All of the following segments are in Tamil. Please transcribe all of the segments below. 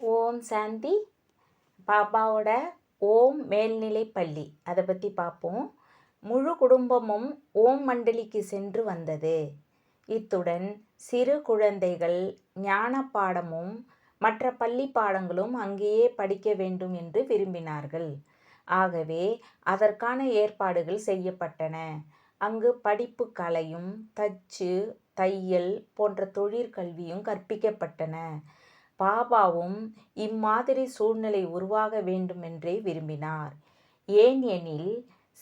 ஓம் சாந்தி. பாபாவோட ஓம் மேல்நிலைப் பள்ளி அதை பற்றி பார்ப்போம். முழு குடும்பமும் ஓம் மண்டலிக்கு சென்று வந்தது. இத்துடன் சிறு குழந்தைகள் ஞான பாடமும் மற்ற பள்ளி பாடங்களும் அங்கேயே படிக்க வேண்டும் என்று விரும்பினார்கள். ஆகவே அதற்கான ஏற்பாடுகள் செய்யப்பட்டன. அங்கு படிப்பு கலையும் தச்சு தையல் போன்ற தொழிற்கல்வியும் கற்பிக்கப்பட்டன. பாபாவும் இம்மாதிரி சூழ்நிலை உருவாக வேண்டுமென்றே விரும்பினார். ஏன் எனில்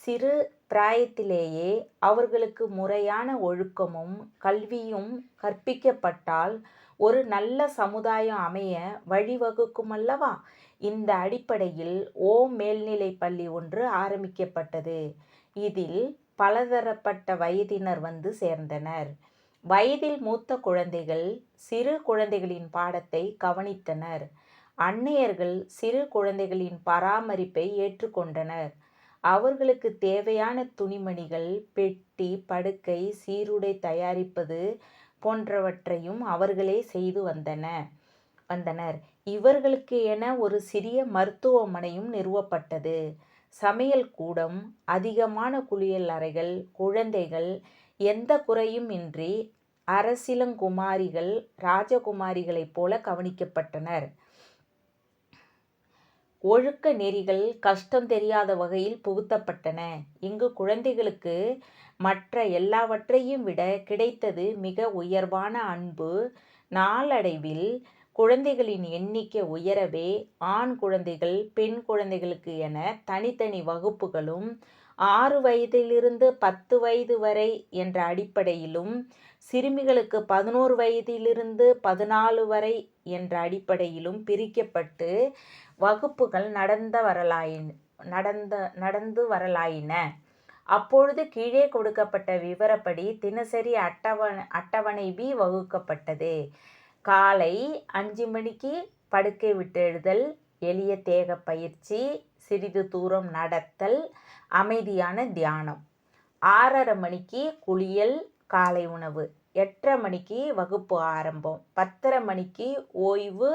சிறு பிராயத்திலேயே அவர்களுக்கு முறையான ஒழுக்கமும் கல்வியும் கற்பிக்கப்பட்டால் ஒரு நல்ல சமுதாயம் அமைய வழிவகுக்குமல்லவா. இந்த அடிப்படையில் ஓம் மேல்நிலைப் பள்ளி ஒன்று ஆரம்பிக்கப்பட்டது. இதில் பலதரப்பட்ட வயதினர் வந்து சேர்ந்தனர். வயதில் மூத்த குழந்தைகள் சிறு குழந்தைகளின் பாடத்தை கவனித்தனர். அன்னையர்கள் சிறு குழந்தைகளின் பராமரிப்பை ஏற்றுக்கொண்டனர். அவர்களுக்கு தேவையான துணிமணிகள், பெட்டி, படுக்கை, சீருடை தயாரிப்பது போன்றவற்றையும் அவர்களே செய்து வந்தனர். இவர்களுக்கு என ஒரு சிறிய மருத்துவமனையும் நிறுவப்பட்டது. சமையல் கூடம், அதிகமான குளியல் அறைகள், குழந்தைகள் எந்த குறையும் இன்றி அரசிளங்குமாரிகள் ராஜகுமாரிகளைப் போல கவனிக்கப்பட்டனர். ஒழுக்க நெறிகள் கஷ்டம் தெரியாத வகையில் புகுத்தப்பட்டன. இங்கு குழந்தைகளுக்கு மற்ற எல்லாவற்றையும் விட கிடைத்தது மிக உயர்வான அன்பு. நாளடைவில் குழந்தைகளின் எண்ணிக்கை உயரவே ஆண் குழந்தைகள் பெண் குழந்தைகளுக்கு என தனித்தனி வகுப்புகளும் 6 வயதிலிருந்து 10 வயது வரை என்ற அடிப்படையிலும் சிறுமிகளுக்கு 11 வயதிலிருந்து 14 வரை என்ற அடிப்படையிலும் பிரிக்கப்பட்டு வகுப்புகள் நடந்து வரலாயின. அப்பொழுது கீழே கொடுக்கப்பட்ட விவரப்படி தினசரி அட்டவணை பி வகுக்கப்பட்டது. காலை 5 மணிக்கு படுக்கை விட்டெழுதல், எளிய தேக பயிற்சி, சிறிது தூரம் நடத்தல், அமைதியான தியானம். 6:30 மணிக்கு குளியல், காலை உணவு. 8:30 மணிக்கு வகுப்பு ஆரம்பம். 10:30 மணிக்கு ஓய்வு,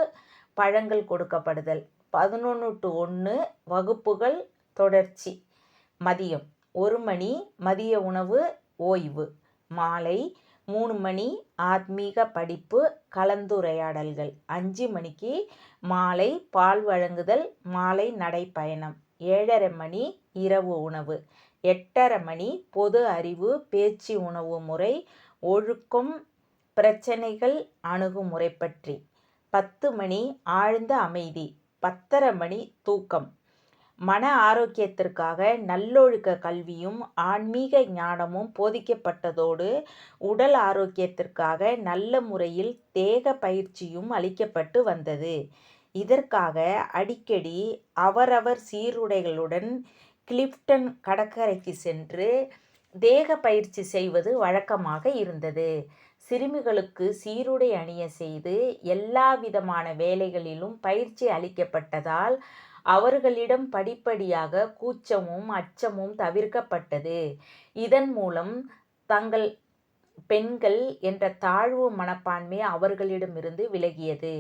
பழங்கள் கொடுக்கப்படுதல். 11 to 1 வகுப்புகள் தொடர்ச்சி. மதியம் 1 மணி மதிய உணவு, ஓய்வு. மாலை 3 மணி ஆத்மீக படிப்பு, கலந்துரையாடல்கள். 5 மணிக்கு மாலை பால் வழங்குதல், மாலை நடைப்பயணம். 7:30 மணி இரவு உணவு. 8:30 மணி பொது அறிவு, பேச்சு, உணவு முறை, ஒழுக்கம், பிரச்சனைகள் அணுகுமுறை பற்றி. 10 மணி ஆழ்ந்த அமைதி. 10:30 மணி தூக்கம். மன ஆரோக்கியத்திற்காக நல்லொழுக்க கல்வியும் ஆன்மீக ஞானமும் போதிக்கப்பட்டதோடு உடல் ஆரோக்கியத்திற்காக நல்ல முறையில் தேக பயிற்சியும் அளிக்கப்பட்டு வந்தது. இதற்காக அடிக்கடி அவரவர் சீருடைகளுடன் கிளிஃப்டன் கடற்கரைக்கு சென்று தேக பயிற்சி செய்வது வழக்கமாக இருந்தது. சிறுமிகளுக்கு சீருடை அணிய செய்து எல்லா விதமான வேலைகளிலும் பயிற்சி அளிக்கப்பட்டதால் அவர்களிடம் படிப்படியாக கூச்சமும் அச்சமும் தவிர்க்கப்பட்டது. இதன் மூலம் தங்கள் பெண்கள் என்ற தாழ்வு மனப்பான்மை அவர்களிடமிருந்து விலகியது.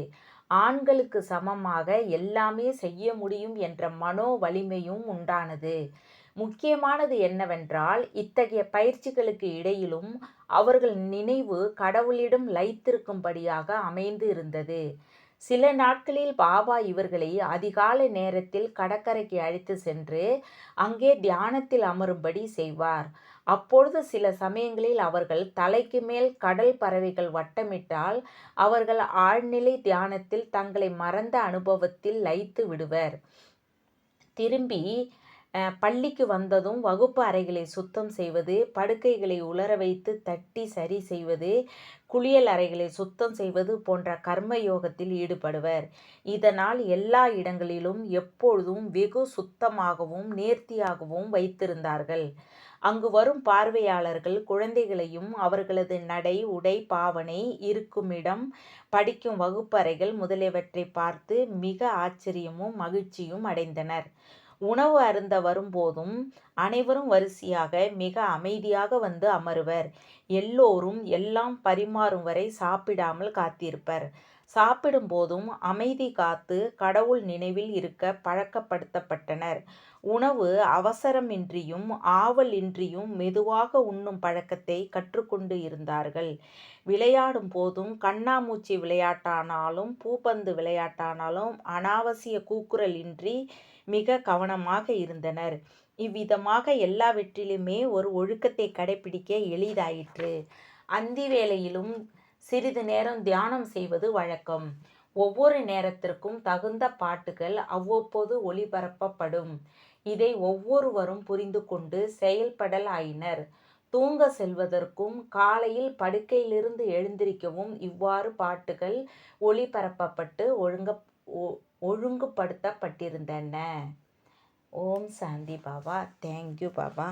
ஆண்களுக்கு சமமாக எல்லாமே செய்ய முடியும் என்ற மனோ வலிமையும் உண்டானது. முக்கியமானது என்னவென்றால் இத்தகைய பயிற்சிகளுக்கு இடையிலும் அவர்கள் நினைவு கடவுளிடம் லயித்திருக்கும்படியாக அமைந்து இருந்தது. சில நாட்களில் பாபா இவர்களை அதிகாலை நேரத்தில் கடற்கரைக்கு அழைத்து சென்று அங்கே தியானத்தில் அமரும்படி செய்வார். அப்பொழுது சில சமயங்களில் அவர்கள் தலைக்கு மேல் கடல் பறவைகள் வட்டமிட்டால் அவர்கள் ஆழ்நிலை தியானத்தில் தங்களை மறந்த அனுபவத்தில் லயித்து விடுவர். திரும்பி பள்ளிக்கு வந்ததும் வகுப்பு அறைகளை சுத்தம் செய்வது, படுக்கைகளை உலர வைத்து தட்டி சரி செய்வது, குளியல் அறைகளை சுத்தம் செய்வது போன்ற கர்மயோகத்தில் ஈடுபடுவர். இதனால் எல்லா இடங்களிலும் எப்பொழுதும் வெகு சுத்தமாகவும் நேர்த்தியாகவும் வைத்திருந்தார்கள். அங்கு வரும் பார்வையாளர்கள் குழந்தைகளையும் அவர்களது நடை, உடை, பாவனை, இருக்குமிடம், படிக்கும் வகுப்பறைகள் முதலியவற்றை பார்த்து மிக ஆச்சரியமும் மகிழ்ச்சியும் அடைந்தனர். உணவு அருந்த வரும்போதும் அனைவரும் வரிசையாக மிக அமைதியாக வந்து அமருவர். எல்லோரும் எல்லாம் பரிமாறும் வரை சாப்பிடாமல் காத்திருப்பர். சாப்பிடும்போதும் அமைதி காத்து கடவுள் நினைவில் இருக்க பழக்கப்படுத்தப்பட்டனர். உணவு அவசரமின்றியும் ஆவலின்றியும் மெதுவாக உண்ணும் பழக்கத்தை கற்றுக்கொண்டு இருந்தார்கள். விளையாடும் போதும் கண்ணாமூச்சி விளையாட்டானாலும் பூப்பந்து விளையாட்டானாலும் அனாவசிய கூக்குரல் இன்றி மிக கவனமாக இருந்தனர். இவ்விதமாக எல்லாவற்றிலுமே ஒரு ஒழுக்கத்தை கடைப்பிடிக்க எளிதாயிற்று. அந்தி வேளையிலும் சிறிது நேரம் தியானம் செய்வது வழக்கம். ஒவ்வொரு நேரத்திற்கும் தகுந்த பாட்டுகள் அவ்வப்போது ஒளிபரப்பப்படும். இதை ஒவ்வொருவரும் புரிந்து கொண்டு செயல்படலாயினர். தூங்க செல்வதற்கும் காலையில் படுக்கையிலிருந்து எழுந்திருக்கவும் இவ்வாறு பாட்டுகள் ஒளிபரப்பப்பட்டு ஒழுங்குபடுத்தப்பட்டிருந்தன. ஓம் சாந்தி பாபா. தேங்க்யூ பாபா.